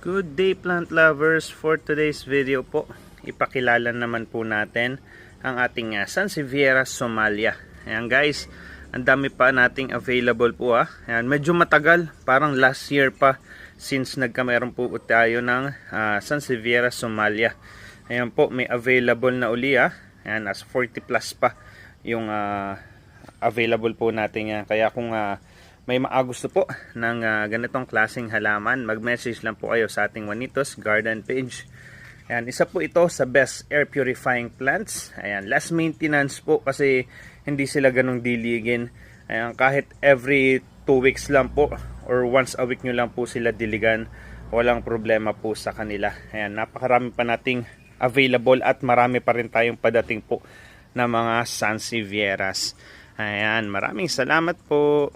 Good day plant lovers, for today's video po ipakilala naman po natin ang ating Sansevieria Somalia. Ayan guys, ang dami pa nating available po Ayan, medyo matagal, parang last year pa since nagkameron po tayo ng Sansevieria Somalia. Ayan po, may available na uli Ayan, as 40 plus pa yung available po natin kaya kung may gusto po ng ganitong klaseng halaman, mag-message lang po kayo sa ating Juanitos Garden page. Ayan, isa po ito sa best air purifying plants. Ayan, less maintenance po kasi hindi sila ganong diligin. Ayan, kahit every 2 weeks lang po or once a week nyo lang po sila diligan, walang problema po sa kanila. Ayan, napakarami pa nating available at marami pa rin tayong padating po na mga Sansevierias. Ayan, maraming salamat po.